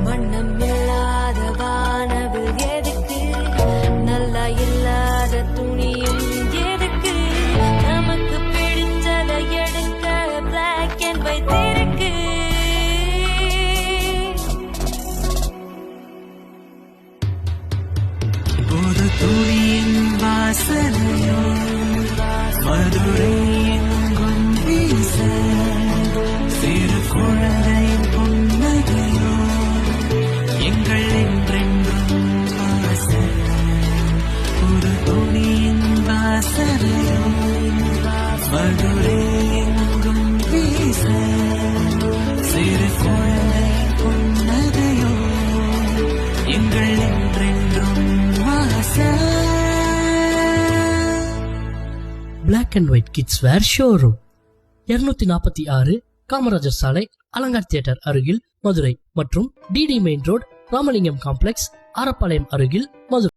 வண்ணம் இல்லாத வானவில் எதுக்கு, நல்லா இல்லாத துணியும் எதுக்கு, நமக்கு பிடிச்சதை எடுக்க பிளாக் அண்ட் ஒயிட் இருக்கு. ஒரு துணியின் வாசனையோ மதுரை எங்கும் வீச, சிறு குழந்தையின் புன்னகையோ எங்கள் என்றென்றும் ஆசை. ஒரு துணியின் வாசனையோ மதுரை எங்கும் வீச, சிறு குழந்தையின் புன்னகையோ எங்கள் என்றென்றும் ஆசை. Black and white kids wear showroom 246 Kamarajar சாலை, அலங்கார் தியேட்டர் அருகில் மதுரை மற்றும் TT main road, Ramalingam complex, Arappalayam அருகில் மதுரை.